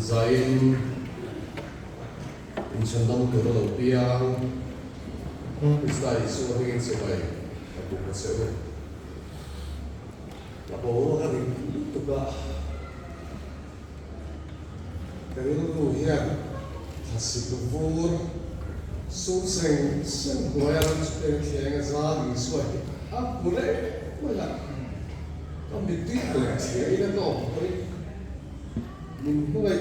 beiseiin in Chhandamtu lo piang Israel so hingin sebai abu kaseu abu hari tuga karilu hian hasituvur suseng sen goyan tiang za di suai apule wala kami tidak tiada no mình cũng vậy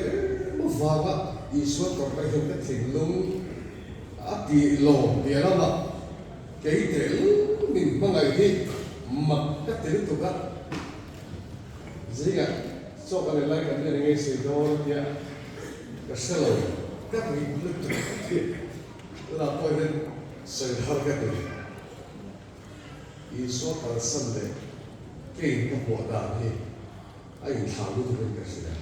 vào á đi suốt còn phải dùng cái thỉnh lung đi lò tiền lắm mà cái thế mình có ngày đi mặc các thứ tục á gì cả cho cái này lại cái này nghe sự đó kia cái sơ lầu các mình lúc tục thì là coi nên sự hard cái này đi suốt còn sân đấy cái cái bộ đàn thì anh thảo luận về cái gì đó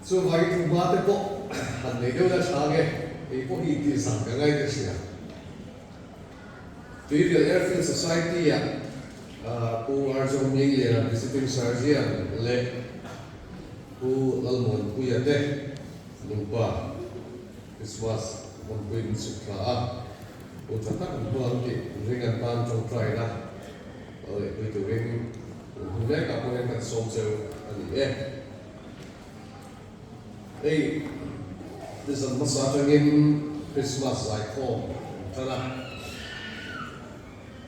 so vai tu ba te po han nei deu da chage e po hi ti sang ka ngai te sia Civil Airfield Society ya pu arjong ning le visiting sergeant le pu Lalnunpuii ya te Luka Christmas Lalnunpuii sukla a pu chatak pu ang ki ringan pan chong try na oi pu tu ring ne ka po ne ka som cheu ani Hey, this is a massage in Christmas like home. Tana.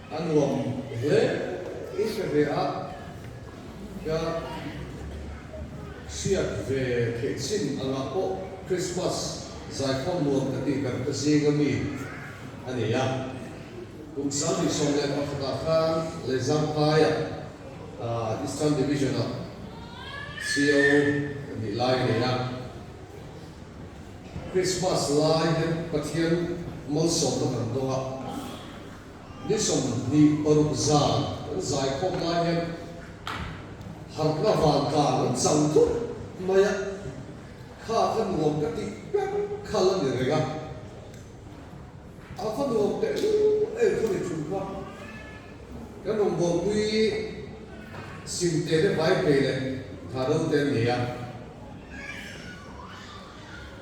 Anwam, is a ya siat ve kitchen angapo Christmas like home mo kati ka singami. Ani ya. Kung saan isong le pakatakan le Zemabawk Eastern Division CO ni line ya. Christmas line pathian malsom na kandoa ni som ni parukzan zai khom line harna van ka chang tu maya kha kan ngom ka ti khala ni rega a khan ngom te e ko ni chu ka kan ngom bo pui sim te de vai pe le tharo te ni ya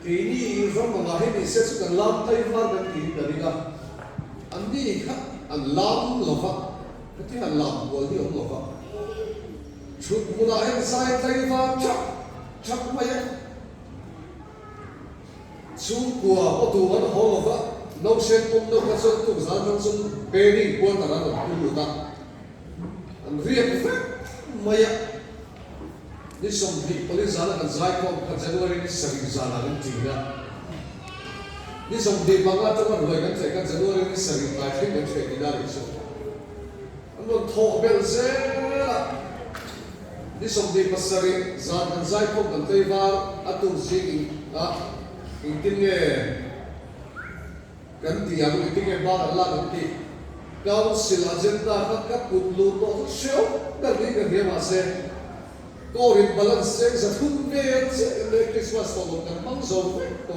ini from mengakhir di sesi kelam thei kan ini dari ka andi ka hlauh lofa ketika hlauh boleh lofa chut mengakhir saya thei chak maya chu gua otu wan ho lofa no sen no kasut tu zan sun beri buat taran tu luka an riak maya ni som di polis zana kan zai ko ka January ni sari zana kan tinga ni som di banga to kan hoi kan che kan January ni sari ka thing kan che ni da ri so ano tho bel se ni som di pasari zan kan zai ko kan tei var atu si in tin nge kan ti ang tin nge ba la kan ti council agenda ka putlu to show kan ni kan ma se Korin balance sa thunbe sa Christmas to kan mang zone to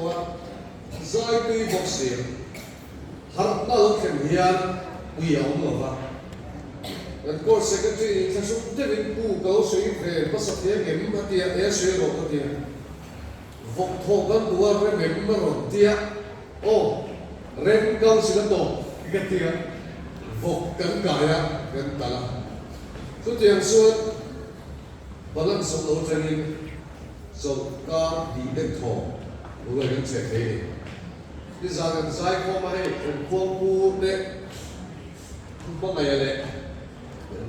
zai tui boxer har na lo khen hian ui au no va and course secretary sa su te vin pu ko sui ve pa sa te gem ma tia e se ro ko tia vok tho gan duar re mem ma ro tia o ren kau sila to ka tia vok kan ka ya kan tala tu tiang su balang som lo training so ka di de tho lo kan che the ni za kan sai ko ma he ko pu de ko ma ya le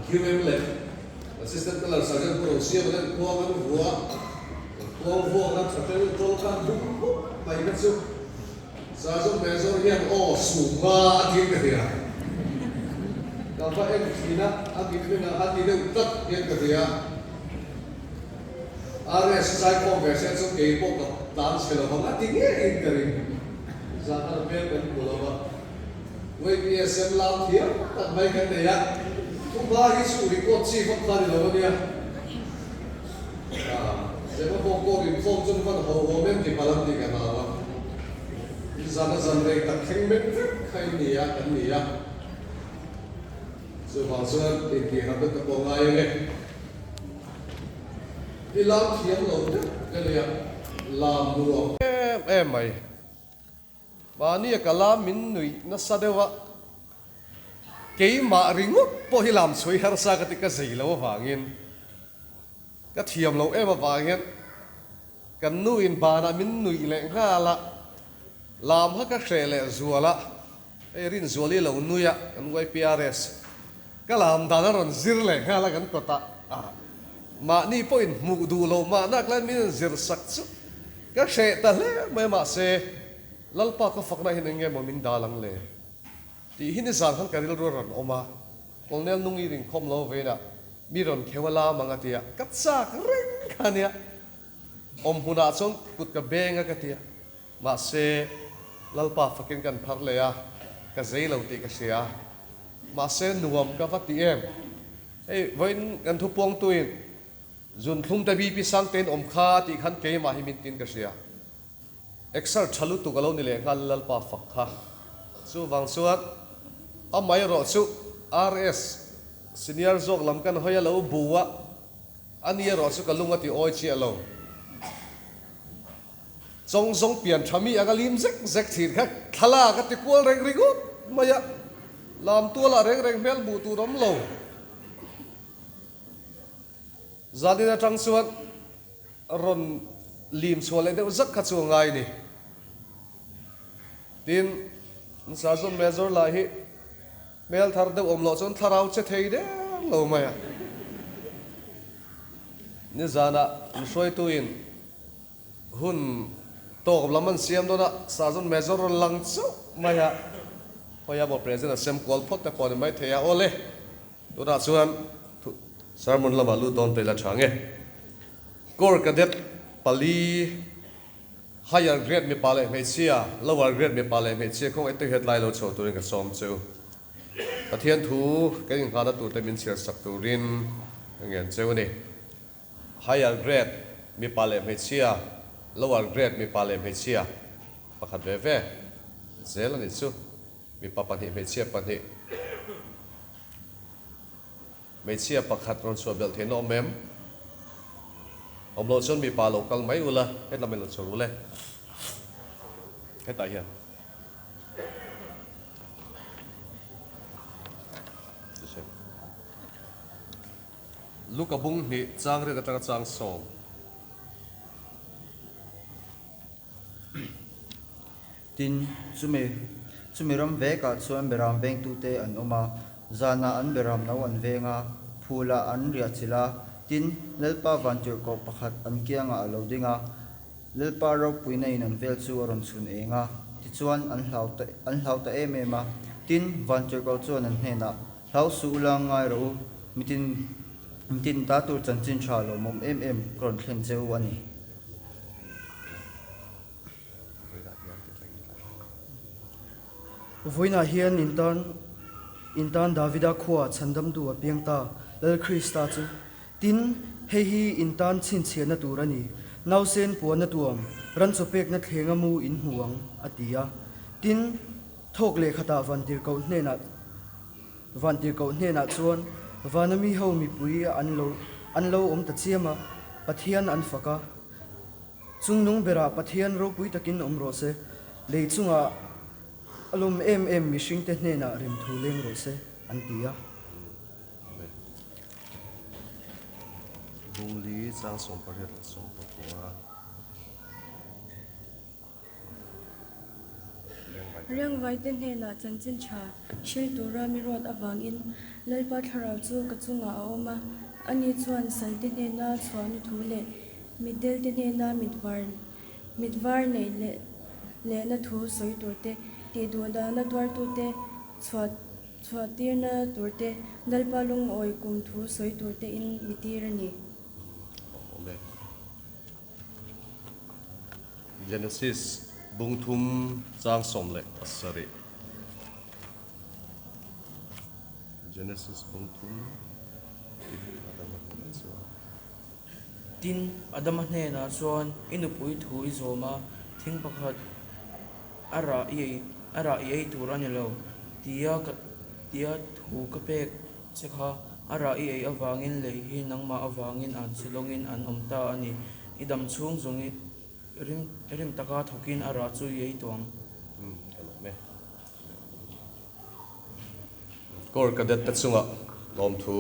QM le assistant color sergeant ko sia ba ko ma ko kan thate to kan bu mai ka su sergeant major hian o su ma tin ka dia ka ba em thina a ki na a ti de tat hian ka dia are sai ko ve se so ke po ka dan se lo ma ti nge in kari za ta be kan ko lo ba we PSM lam thia ta mai kan de ya tu ba hi su ri ko chi ko ta lo ba ya se ba ko ri phong chung fa ho mem ti palam ti ka na ba za na zan re ta kheng me khai ni ya kan ni ya so ba so ti ha ba ta ko ngai le Di lam thiam lo cái này làm nuông em mày mà ni cả làm min nui nó sa dewa cái mà ringot po hi làm suy har sa cái gì lâu vangin cái thiam lâu em mà vangin cái nuin ba na min nui lệ nga la làm hết các xe lệ zua la ai rin zua li lâu nuya cái quay PRS cái làm ta nó còn zir lệ nga la cái kota mà ni point mu du lâu mà nak lên min zir sắc chút các xe ta lệ mấy mà xe lalpa ko fakna hin nge mo min dalang le ti hin zang han karil ro ron oma kolnel nungi ring khom lo ve na mi ron khewala manga tia katsa reng khania hmuna chong kut ka benga ka tia ma se lalpa fakin kan phar le ya ka zeilo ti ka sia ma se nuam ka vati em ei voin kan thu pong tuin jun thum ta bi pi sang ten kha ti khan ke ma hi min tin ka sia exer chalu tu galo ni le ngal lalpa fakha chu wang suat amai ro chu RS senior jok lam kan hoya lo buwa ani ro chu kalunga ti oi chi alo zong zong pian thami aga lim zek zek thir kha thala ka ti kwal reng rigu maya lam tu la reng reng mel bu tu rom lo zadina tang suat ron lim sual ende uzak kha chu ngai ni tin sa zon major la hi mel thar de omlo chon tharau che thei de lo maya ni zana soi tu in hun to laman siam do na sa zon major lang chu maya hoya bo president sem kol phot te pon mai theia ole to da chuan sermon lama lu don pe la thange kor cadet pali higher grade mi pale me chia lower grade mi pale me chia kong eto headline lo chho turin ka som chu pathian thu cái in khana tu te min share sak turin ngen cheu ni higher grade mi pale me chia lower grade mi pale me chia pakhat ve ve zel ani chu mi papa ni me chia pa ni me chia pakhat ron so bel the no mem lo chon mi pa lo kal mai ula het la me lo churu le het ta hian Luka bung ni chang re ka chang song tin chumi ram ve ka chuan beram veng tu te an oma zana an beram no an venga phula an ria chila tin lalpa vantur ko pakhat an kianga alo dinga lalpa ro puina in an vel chu ron chun enga ti chuan an hlauh ta em ema tin vantur ko chuan an hena hlauh su la ngai ro mitin ta tur chanchin tha lo mom em kron thlen cheu ani voina hian intan davida khuwa Chhandamtu a piangta lal Krista chu tin hei hi intan chin chiana tur ani nausen puana tuam ran chopek na thlenga mu in huang atia tin thok le khata vantir ko hnena chuan vanami ho mi pui anlo ta chiama pathian an faka chungnung bera pathian ro pui takin omro se leichunga alum em mishing te hnena rim thuleng ro se antia bungli chang som paret som pakwa riang vai ten hena chanchin tha shil tura mi rod awangin lalpa tharau chu kachunga a oma ani chuan sal te hena chhuani thule midel te hena midwar nei le na thu soi turte ti du da na twar tu te chhuatir na turte lalpa lung oi kum thu soi turte in mitirani Genesis bungthum chang som le sorry Genesis bungthum tin adama hne na chuan inupui thu izoma thing pakhat ara ei tur ani lo tia thu ka pek chekha ara ei awangin le hi nangma awangin an silongin an omta ani idam chung zungi rim taka thokin ara chu yei tuang hello me kor kadet ta chunga lom thu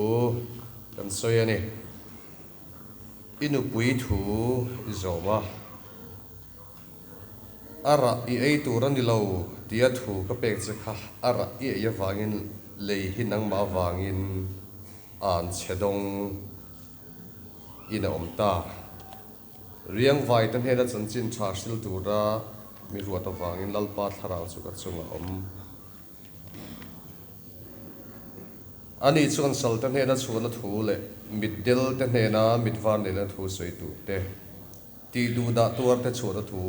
kan soyani inupui thu izoma ara I ei turan ni lo tia thu ka pek che kha ara ya wangin lei hinang ma wangin an chedong ina omta riang vai tan hena chanchin tha sil tura mi ruat awangin lalpa tharang chu ka chunga ani chuan sal tan hena chuna thu le middel tan hena midwan le thu soi tu te ti du da tuar te chuna thu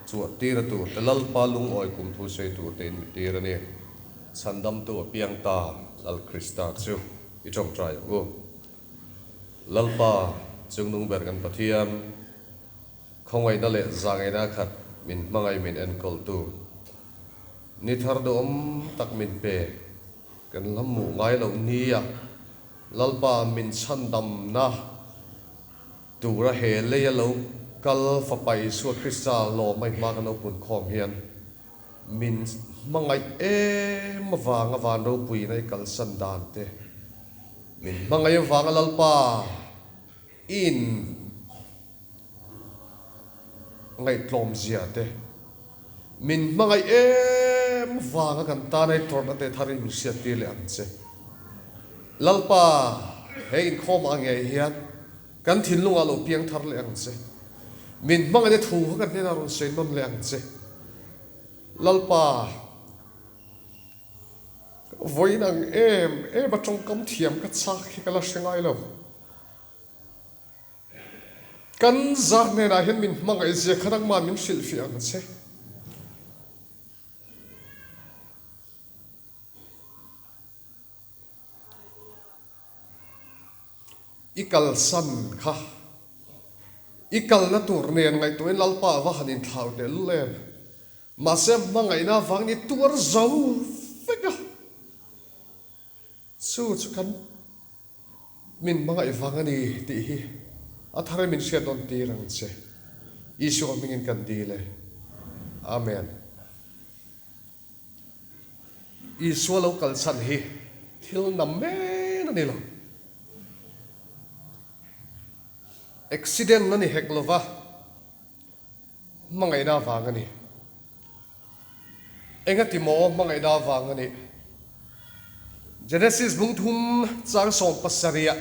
chu tira tu te lalpa lung oi kum thu soi tu te mi tira ne Chhandamtu piang ta lal krista chu I trong trai go lalpa chung nung ber kan pathian khongai na le zangai na khat min mangai min en kol tu ni thar do tak min pe kan lamu ngai lo ni ya lalpa min Chhandam na tura he le ya lo kal fa pai su krista lo mai ma kan pun khom hian min mangai ma wanga van ro pui nai kal san dan te min mangai wanga lalpa in ngai tlom zia te min mangai wanga kan ta nai tor na te thari mi sia ti le an che lalpa he in khom ange hian kan thin lunga lo piang thar le ang che min mangai de thu kan ne na ron sei non le ang che lalpa voinang ba trong kam thiam ka chak khi kala sengai lo kan za ne na hen min mangai je khanak man min sil fi ang che ikal san kha ikal na tur ne ngai to lalpa wa hanin thau de le ma se mangai na wang ni tur zau feka su kan min mangai wang ani ti hi athare min sia don ti rang che isu mingin kan di le amen isu lo kal san hi thil nam me na ni lo accident nani heklova mangai na wang ani enga timo mangai na wang ani Genesis bungthum chang som pasaria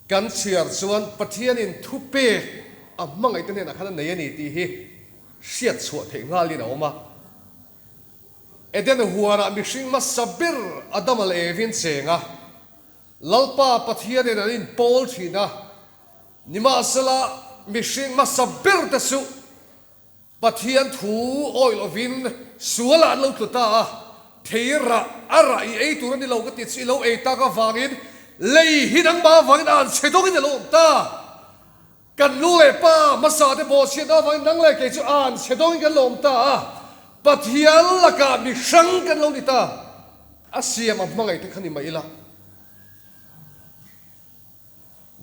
kan chiar chuan pathian in thupe amangai tan hena khana nei ani ti hi siat chu the ngali na oma eden huara mishing ma sabir adamal evin chenga lalpa pathian in pol thina nima sala mishing ma sabir ta su pathian thu oil ovin suala lo tuta theira ara ei tu ni lo ka ti chi lo ei ta ka wangin lei hinang ba wangin an chedong in lo ta kan lu le pa masa de bo sia da wangin nang le ke chu an chedong kan lom ta pathian la ka mi sang kan lo ni ta asia ma mangai te khani mai la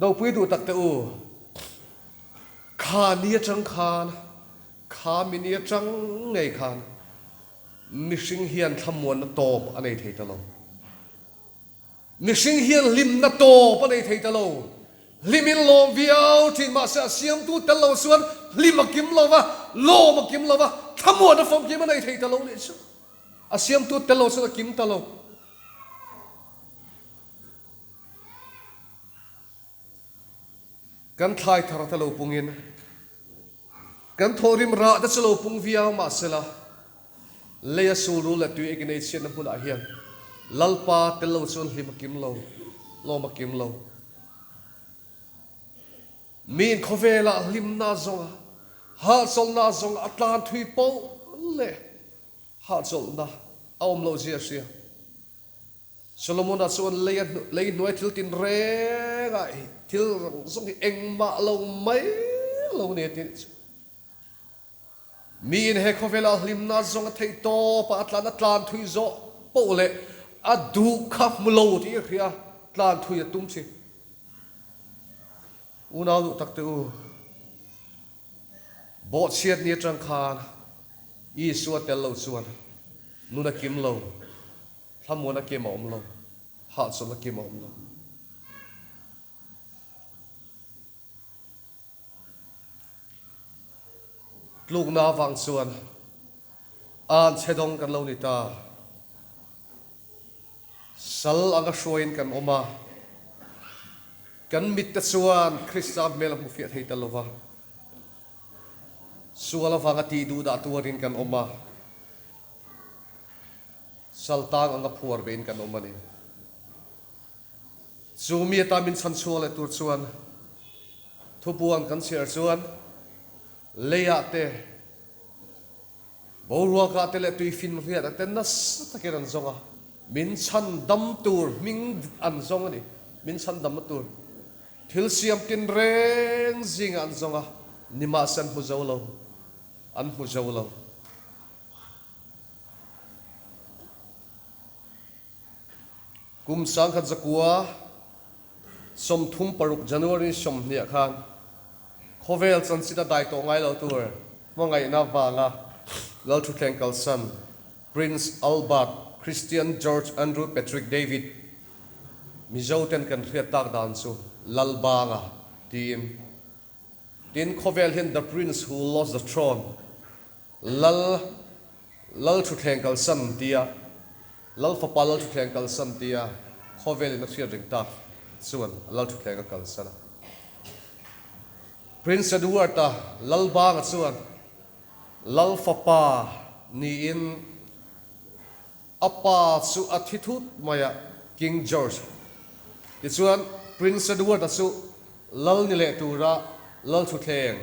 do pui du tak te u kha ni chang khan kha mi ni chang ngai khan mishing hian thamuan na top anei thei ta lo mishing hian lim na top anei thei ta lo limin lom viau thin ma sa siam tu tel lo suan lima kim lo wa lo ma kim lo wa thamuan na fom kim anei thei ta lo ni chu a siam tu tel lo su kim ta lo kan thai thar ta lo pungin kan thorim ra da chalo pung viau ma sela leya suru la tu egnei chen na huna hian lalpa telo chon hlima kim lo ma kim lo min khovela limna zonga ha solna zong atlan thui po le ha solna awm lo zia sia solomon chon lei noi thil tin re ngai thil zong engma lo mai lo ne tin min he khovela limna zong thei to pa atlan thui zo po le adu khap mulo ti khia tlan thui tum chi una lu tak te u bộ chiết nia trăng khan y suat tel lo suan nuna kim lo hmuna kim om lo hạ số là kim om lo lúc na vang suan an chedong kan lo ni ta sal anga shoin kan oma kan mit ta suan Krista mel mu fiat hei talova suala vanga ti du da tuarin kan oma saltang anga phuar bein kan oma ni zumi ta min san suala tur chuan thupuan kan share chuan leya te borwa ka te le tui fin riat te nas takiran zonga min Chhandamtu ming an zonga ni min Chhandamtu thil siam tin reng zing an zonga nima san hu zawlo an hu zawlo kum sang khat zakua som thum paruk January som nia khan khovel chan sita dai to ngai lo tur mangai na wanga lal thu thankal son Prince Albert Christian George Andrew Patrick David mizoten kan khriat tak dan su lalbanga team tin khovel hin the prince who lost the throne lal thu thankal son tia lal fapa lal thu thankal son tia khovel in khriat ring ta suan lal thu thankal son Prince Edward ta lalbanga suan lal fapa ni in apa su athithut maya King George chuan Prince Edward su lal ni le tura lal thu thleng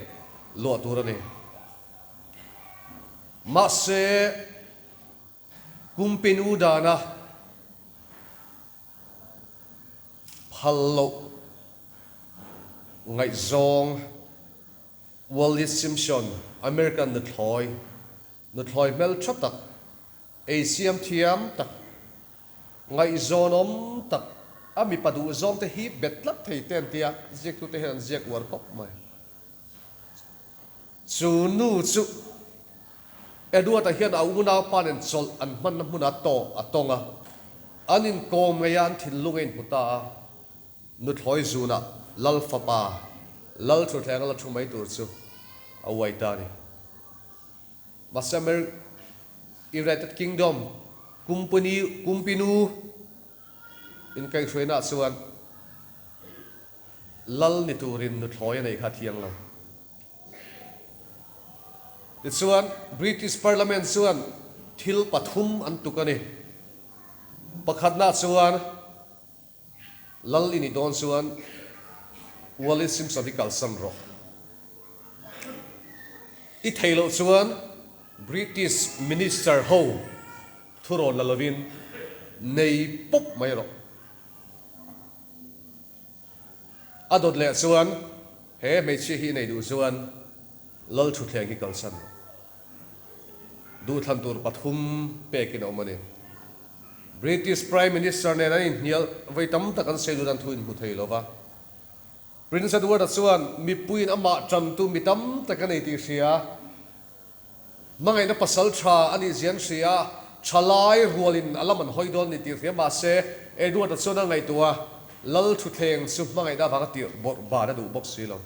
lo tura ni ma se kumpin udana phallo ngai zong Wallis Simpson American the thoi mel chatak Asian thiam tak ngai zonom tak ami padu zom te hi betlak thei ten tia jek tu te han jek war kop mai chu nu chu edua ta hian au na panen sol an man hmuna to atonga anin kom ngayan thil lungein puta nu thloi zuna lal fapa lal thu thang la thu mai tur chu awai ta ni masamer United Kingdom kumpinu in kai shwena suan lal ni turin nu thloi nei kha thiang lo ti suan British Parliament suan thil pathum an tukani pakhatna suan lal ini don suan Wallis Simpson dikal samro I thailo suan British Minister Ho Thuro Lalovin nei pop mai ro adot le suan he me chi hi nei du suan lal thu thleng hi kalsan du than tur pathum pekin omani British Prime Minister ne na nial veitam takan se du dan thuin hu thailova Prince Edward suan mi puin ama Chhandamtu mitam takanei ti sia mangai na pasal tha ani zian sia chalai rualin alaman hoidon ni ti ma se Edward sona ngai tua lal thu thleng su mangai da banga ti ba da du box silo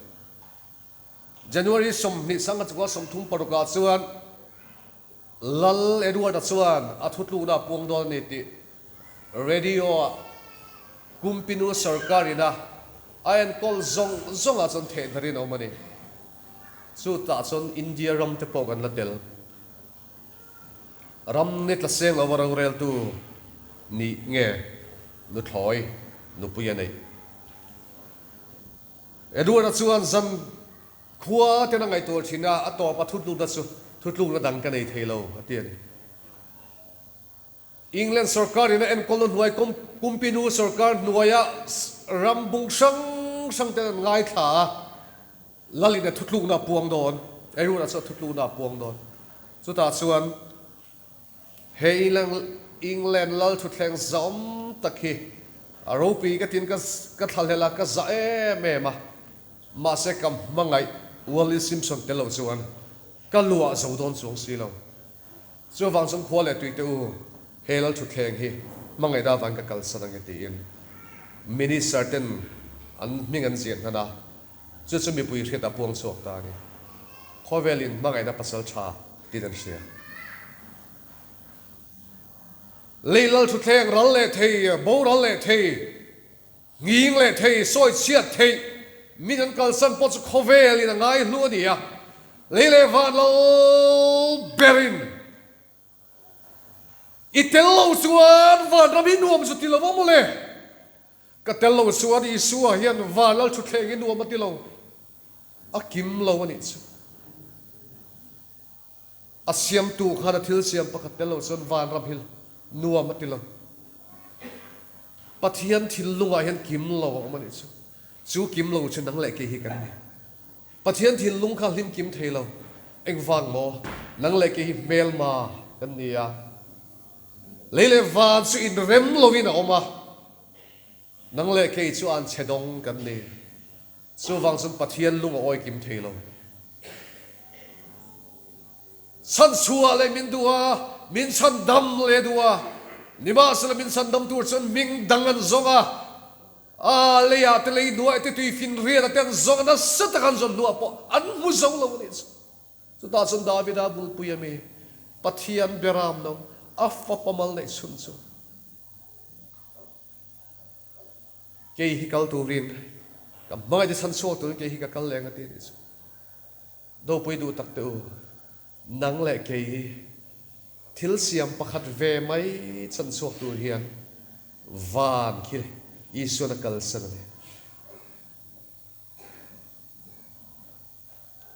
January som ni sanga chwa som thum paruka chuan lal Edward chuan athutlu na puang don ni ti radio kumpinu sarkarina ayan kol zong a chon the dharin omani chu ta chon India ram te pogan la tel ram net la seng awarang rel tu ni nge nu thloi nu puya nei Edward chuan zam khua te na ngai tor thina ato pa thutlu da chu thutlu na dang ka nei theilo atian England sarkar ina en kolon huai kumpinu sarkar nuaya rambung sang te ngai tha lalina thutlu na puang don Edward chu thutlu na puang don chu ta chuan he England lal thu thleng zom takhi aropi ka tin ka thalhela ka za me ma se kam mangai Wallis Simpson telo chuan ka lua zo don chung si lo chu wang chung khwa le tui te u helal thu thleng hi mangai da van ka kal sanang ti in mini certain an ming an zian na chu chu mi pui kheta puang chok ta ni khovelin mangai da pasal tha ti dan sia leilal thu thleng ral le thei bo ral le thei nging le thei soi chiat thei min an kal san po chu khovelin ngai hlu ni ya leile van lo berin itello suan van rabi nuam su tilo mole ka tello suan I suwa hian van lal thu thleng nuam tilo akim lo ani chu asiam tu khana thil siam pakhat tello son van ram hil nuam tilo pathian thil lunga hian kim lo mani chu kim lo chu nang le ke hi kan ni pathian thil lung kha hlim kim theilo eng wang mo nang le ke hi mel ma kan ni ya leile van chu in rem lovin oma nang le ke chu an chedong kan ni chu wang sun pathian lung oi kim theilo san chua le min duwa min san dam le duwa nima sala min san dam tur chon ming dangan zonga a le ya te le duwa te tui fin ria ten zonga na sat kan zon duwa po an mu zong lo ni chu ta chon davida bul puyame pathian beram no afa pamal nei sun chu ke hi kal turin ka mai de san so tu ke hi ka kal leng ati ni chu do pui du tak te u nang le ke thil siam pakhat ve mai chan so tu hian van khil isu na kal san ne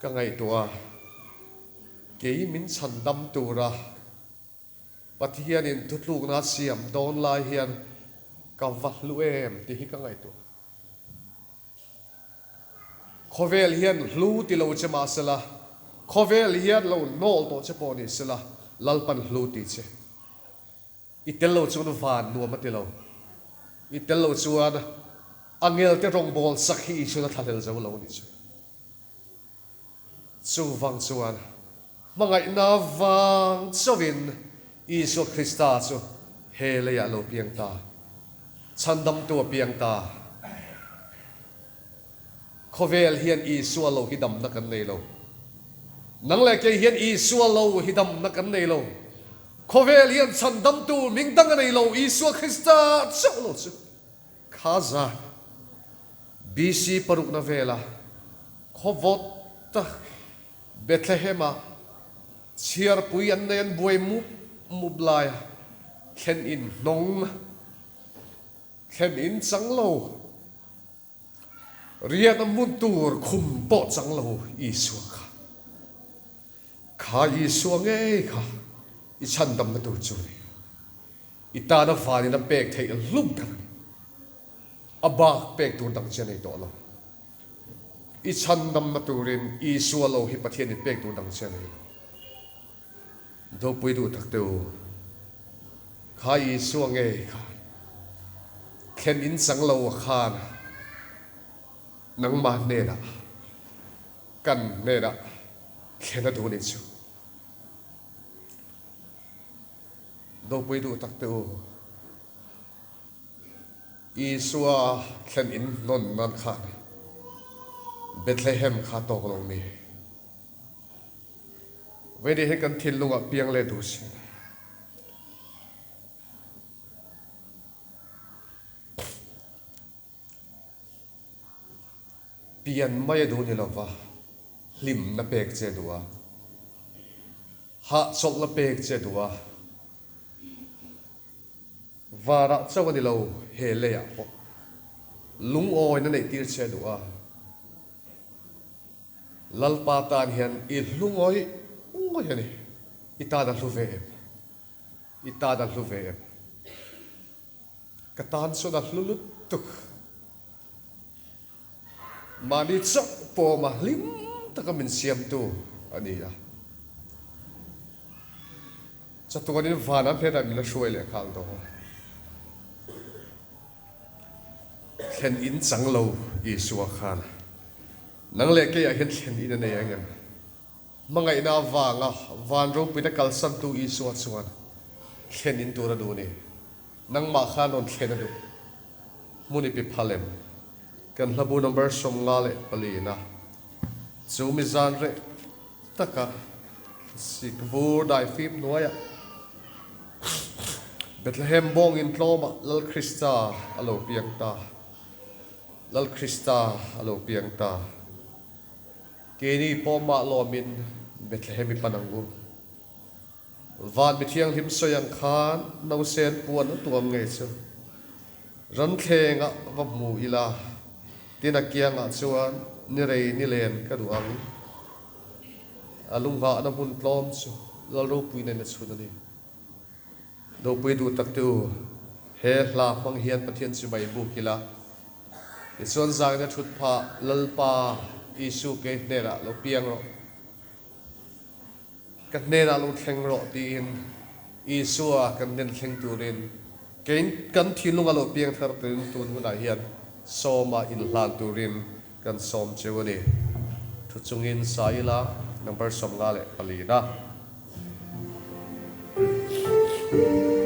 ka ngai tua ke min Chhandamtu ra pathian in thutluk na siam don lai hian ka vahlu em ti hi ka ngai tu khovel hian hlu ti lo chema sala khovel hian lo nol to chepo ni sala lalpan hlu ti che itelo chun van nu ma ti lo itelo chuan angel te rong bol sakhi chu na thalel zo lo ni chu wang chuan mangai na wang chowin Isu Krista chu hele ya lo piang ta Chhandamtu piang ta khovel hian Isu lo hidam na kan nei lo nang le ke hian Isu lo hidam na kan nei lo khovel hian Chhandamtu mingdang nei lo Isu Krista chu lo chu khaza BC paruk na vela khovot ta Bethlehema chiar pui an nen buai mublaya khen in nong khen in changlo rian amun tur khum po changlo Isu kha Isu nge kha I Chhandamtu chu ni ita na fani na pek thei lum dang abak pek tur dang chen ei to lo I Chhandamtu rin Isu lo hi pathian in pek tur dang chen ei do pui du tak teu kha Isu nge kha khen in changlo khan nang ma ne na kan ne na khen du ni chu do pui du tak teu Isu khen in non man kha Bethlehem kha to lo mi Vedi he kan thil lunga piang le du si pian mai du ni lova lim na pek che duwa ha chok la pek che duwa vara chawani lo he le ya po lung oi na nei tir che duwa lalpa tan hian I lung oi yani ita da hluve katan so da hlulut tuk mani chok po ma lim takamin siam tu ani ya chatuanin vana pheda min shoi le khal do khen in changlo Isu khan nang le ke ya hen khen in ne yang mangai na wanga van ro pina kalsan tu isu chuan khen in tura du ni nang ma khan on khen du muni pi phalem kan hlabu number som nga le palina chu mi zan re taka sikvur dai fim noya Bethlehem bong in tloma lal Krista alo piangta lal Krista alo piangta keni poma lomin Bethlehem ipanangu van bithiang him soyang khan no sen puan tuam nge chu ran thenga va mu ila tina kianga chuan ni rei ni len ka duang alunga na mun tlom chu lalo puine na chunani do pui du tak tu he hlawk mang hian pathian chu bai bu kila chuan zang na thut pha lalpa isu ke nera lo piang ro kan nera lo thleng ro ti in isu a kan nen thleng turin kan thilunga lo piang thar tin tun huna hian soma in hlan turin kan som chewani thu chungin saila number som nga le palina Lalhmingmawia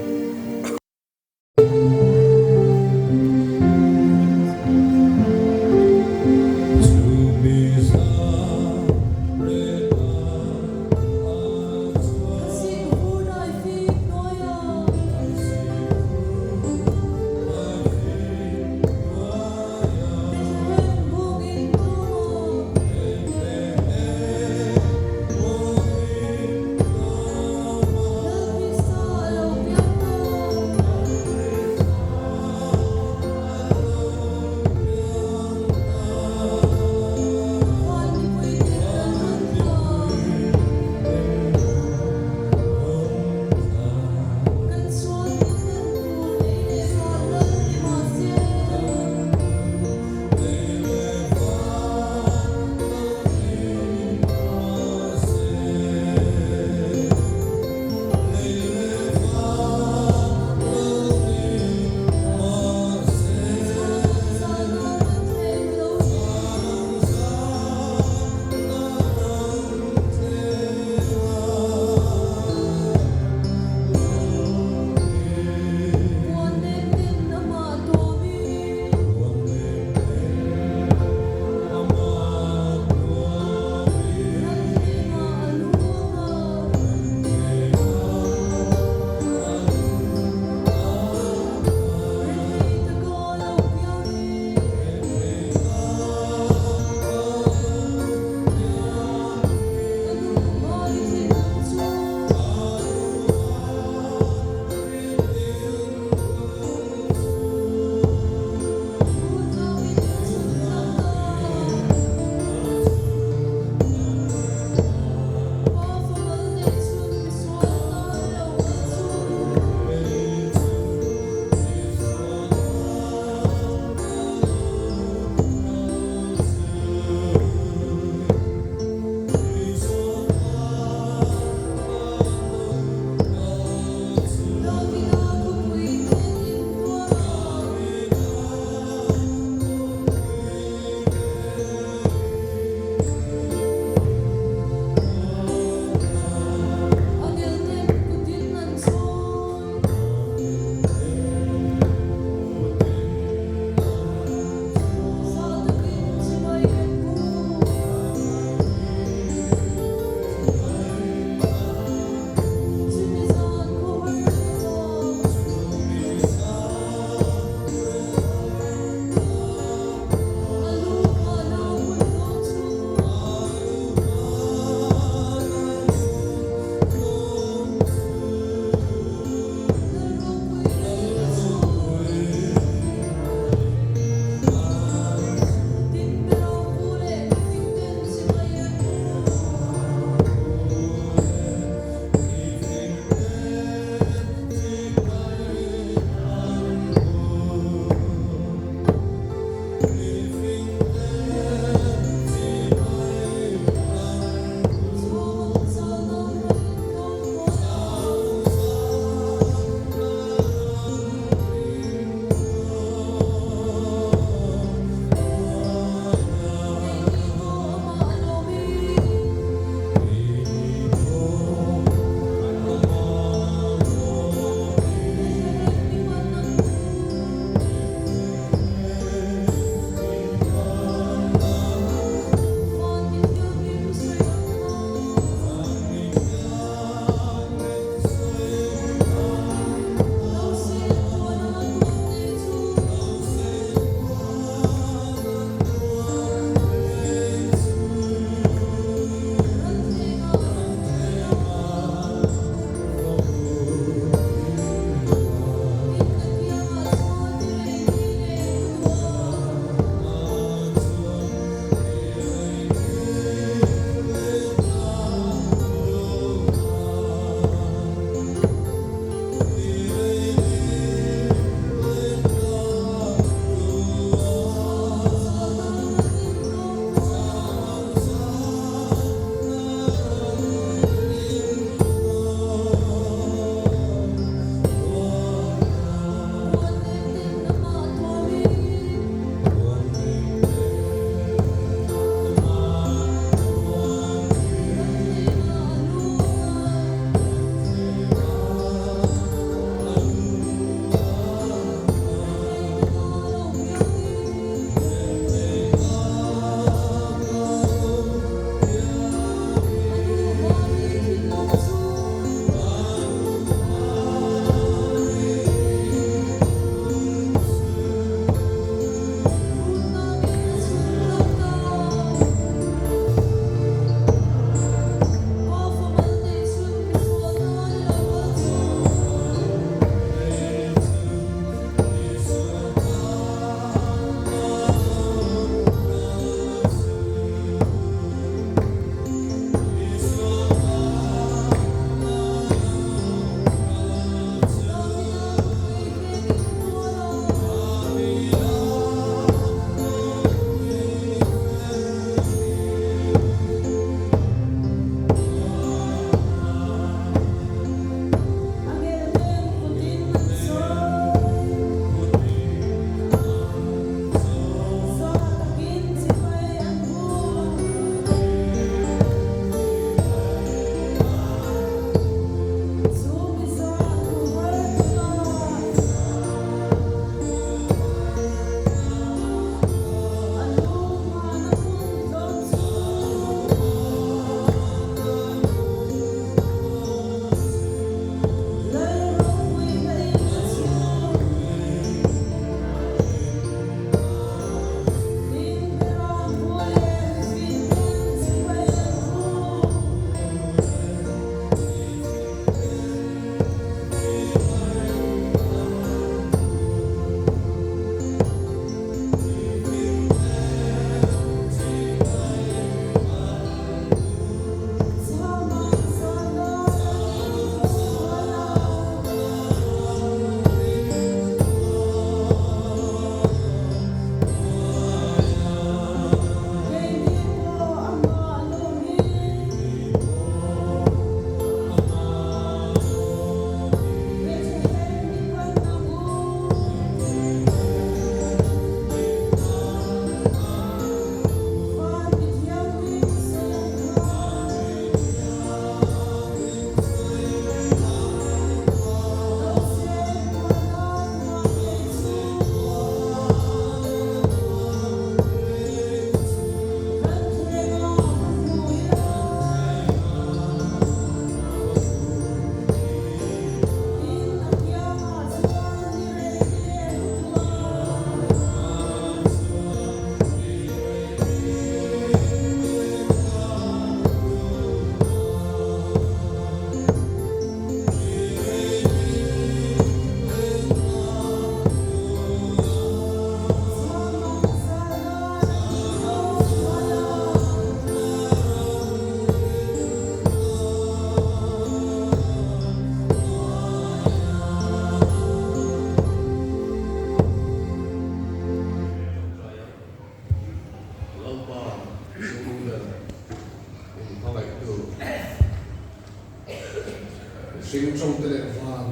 thing trong cái này van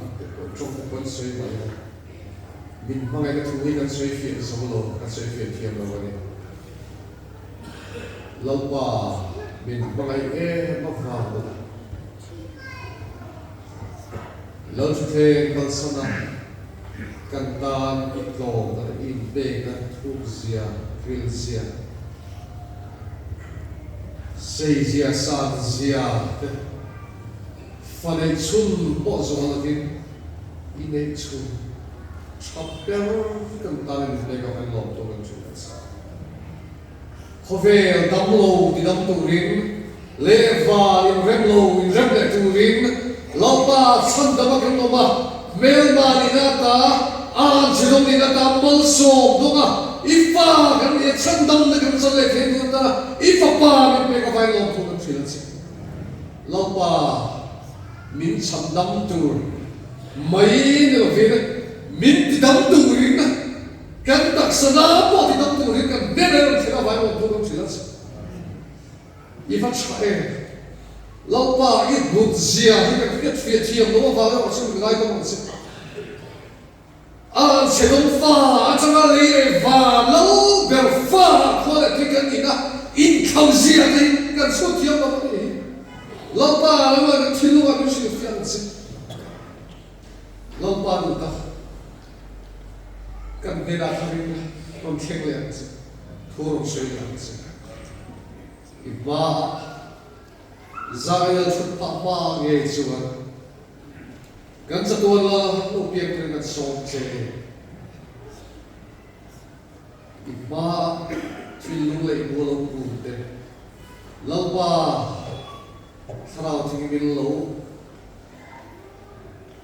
trong cái quân suy vậy mình mang cái thứ gì cái suy phiền sống lâu cái suy phiền thiêm lâu vậy lâu qua mình mang cái mắc vào rồi lâu thế con sanhกันตานอิโตกันอินเบกันทุกเสียฟิลเสียเสียสานเสียฟันไอชุนปอสวรรค์กินอินไอชุนชับเปลกันตานอินเบกันเป็นหลอกตัวกันชุนกันเขาเวลดัมโลดิดัมตูรินเลวาอินเรมโลอินเรมเลตูรินลาปาชันดามกันโนมาเมลมาลินาตาanh chỉ dùng đi là tam bol sôm đúng không? Ít pha cái này chân đâm nó cũng chân lệ thế nhưng ta ít pha pa mình phải có vài lòng không phải là gì. Lâu pa mình Chhandamtu mấy nữa về này mình thì đâm tu riêng này cái đặc sản đó thì đâm tu riêng cái bên này thì có vài lòng không phải là gì. Ít pha chạy lâu pa ít bút zia thì cái việc thiềm nó vào đó chứ người ta không biết anh sẽ không pha chẳng là lấy và lâu bèo pha có lẽ cái gì đó in khâu gì thì cái số thiếu đó cái gì lâu ba lâu là thiếu lâu anh sẽ phiền gì lâu ba đủ ta cần để ra thằng mình còn thiếu liền gì thua rồi suy liền gì và ra cái chút pha pha nghe chưa kan sa tuwa la no piang rin at song che iba trilung lay bolong bunte lawa sarao ting min lo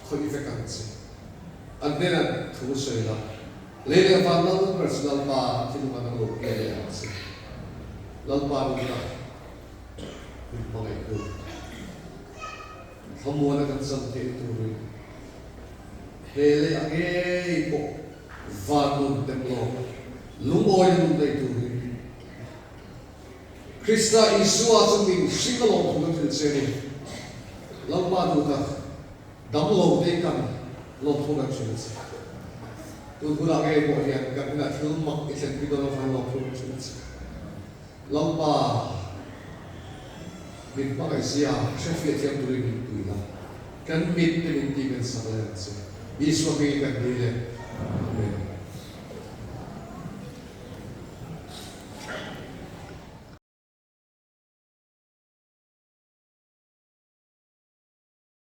khoi fe kan se adena thu se la le le van la personal pa tilung an lo ke le se lawa ru na iba ngai ko hmuna kan sam te tu ri hele age po vanun temlo lumoy nun dai tu Krista Isua chung min singalong thung thil se ni lamma du ta damlo dei kan lo thung kan chhin se tu thula ge po hian kan na thil mak i sen pidon of lo thung chhin se lamma min pa kai sia chefia thiam tu ri tu la kan mit te min ti kan sa la se Isua ke kan dile amen